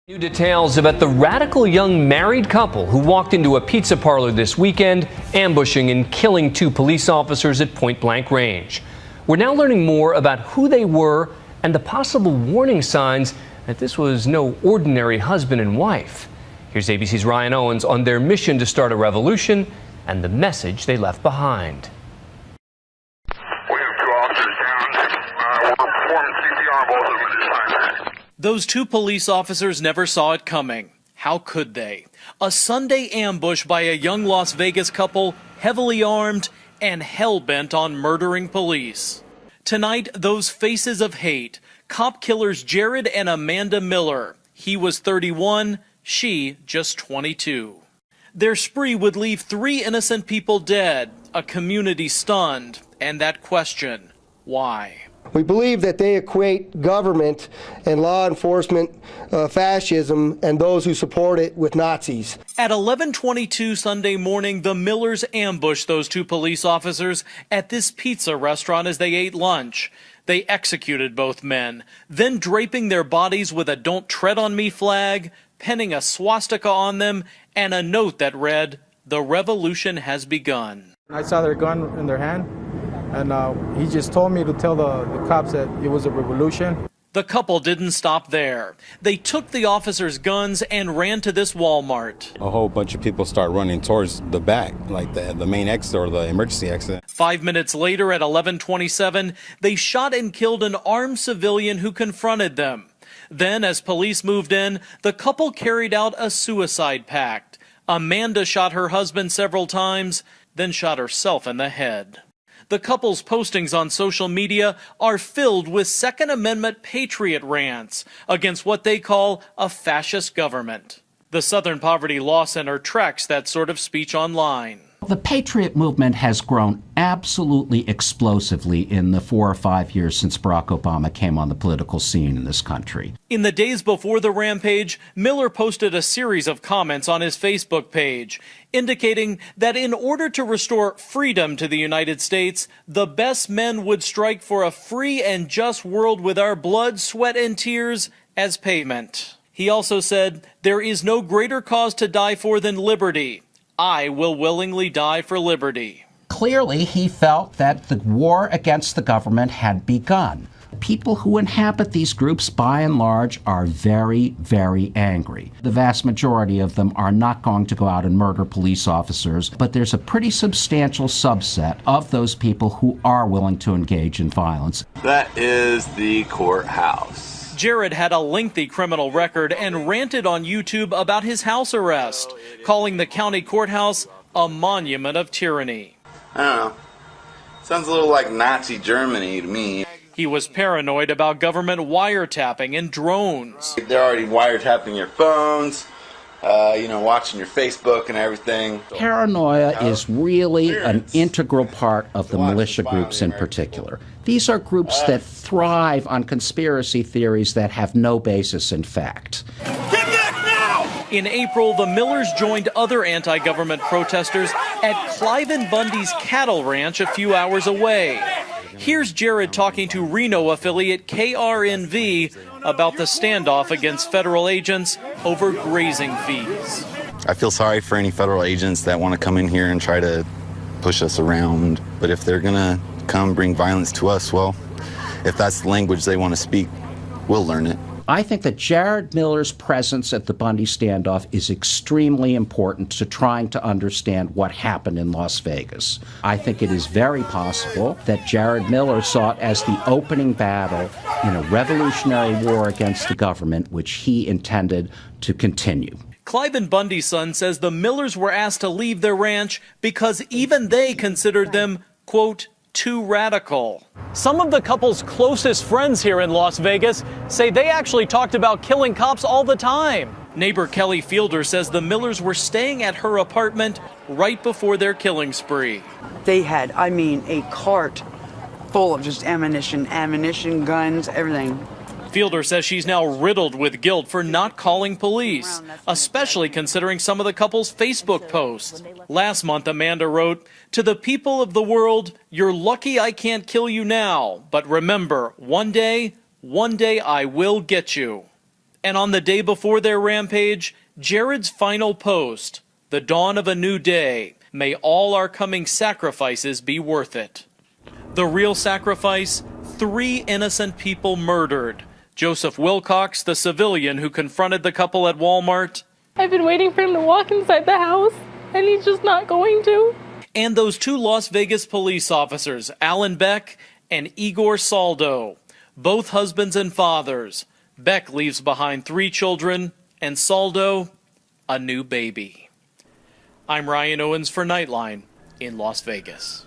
New details about the radical young married couple who walked into a pizza parlor this weekend, ambushing and killing two police officers at point-blank range. We're now learning more about who they were and the possible warning signs that this was no ordinary husband and wife. Here's ABC's Ryan Owens on their mission to start a revolution and the message they left behind. We have 2 officers down. We're performing CPR on both of them at this time. Those 2 police officers never saw it coming. How could they? A Sunday ambush by a young Las Vegas couple, heavily armed and hell-bent on murdering police. Tonight, those faces of hate. Cop killers Jared and Amanda Miller. He was 31, she just 22. Their spree would leave 3 innocent people dead, a community stunned, and that question, why? We believe that they equate government and law enforcement fascism and those who support it with Nazis. At 11:22 Sunday morning, the Millers ambushed those 2 police officers at this pizza restaurant as they ate lunch. They executed both men, then draping their bodies with a "Don't Tread on Me" flag, penning a swastika on them, and a note that read, "The revolution has begun." I saw their gun in their hand. And he just told me to tell the cops that it was a revolution. The couple didn't stop there. They took the officers' guns and ran to this Walmart. A whole bunch of people start running towards the back, like the main exit or the emergency exit. 5 minutes later at 11:27, they shot and killed an armed civilian who confronted them. Then, as police moved in, the couple carried out a suicide pact. Amanda shot her husband several times, then shot herself in the head. The couple's postings on social media are filled with Second Amendment patriot rants against what they call a fascist government. The Southern Poverty Law Center tracks that sort of speech online. The patriot movement has grown absolutely explosively in the 4 or 5 years since Barack Obama came on the political scene in this country. In the days before the rampage, Miller posted a series of comments on his Facebook page, indicating that in order to restore freedom to the United States, the best men would strike for a free and just world with our blood, sweat, and tears as payment. He also said, "There is no greater cause to die for than liberty. I will willingly die for liberty." Clearly, he felt that the war against the government had begun. People who inhabit these groups, by and large, are very, very angry. The vast majority of them are not going to go out and murder police officers, but there's a pretty substantial subset of those people who are willing to engage in violence. That is the courthouse. Jared had a lengthy criminal record and ranted on YouTube about his house arrest, calling the county courthouse a monument of tyranny. I don't know. Sounds a little like Nazi Germany to me. He was paranoid about government wiretapping and drones. They're already wiretapping your phones, watching your Facebook and everything. Paranoia is really an integral part of the militia groups in particular. These are groups that thrive on conspiracy theories that have no basis in fact. Get back now! In April, the Millers joined other anti-government protesters at Cliven Bundy's cattle ranch a few hours away. Here's Jared talking to Reno affiliate KRNV about the standoff against federal agents over grazing fees. I feel sorry for any federal agents that want to come in here and try to push us around. But if they're going to come bring violence to us, well, if that's the language they want to speak, we'll learn it. I think that Jared Miller's presence at the Bundy standoff is extremely important to trying to understand what happened in Las Vegas. I think it is very possible that Jared Miller saw it as the opening battle in a revolutionary war against the government, which he intended to continue. Cliven Bundy's son says the Millers were asked to leave their ranch because even they considered them, quote, too radical. Some of the couple's closest friends here in Las Vegas say they actually talked about killing cops all the time. Neighbor Kelly Fielder says the Millers were staying at her apartment right before their killing spree. They had, a cart full of just ammunition, guns, everything. Fielder says she's now riddled with guilt for not calling police, especially considering some of the couple's Facebook posts. Last month, Amanda wrote, "To the people of the world, you're lucky I can't kill you now, but remember, one day I will get you." And on the day before their rampage, Jared's final post, the dawn of a new day. May all our coming sacrifices be worth it. The real sacrifice, 3 innocent people murdered. Joseph Wilcox, the civilian who confronted the couple at Walmart. I've been waiting for him to walk inside the house, and he's just not going to. And those 2 Las Vegas police officers, Alan Beck and Igor Saldo, both husbands and fathers. Beck leaves behind 3 children, and Saldo, a new baby. I'm Ryan Owens for Nightline in Las Vegas.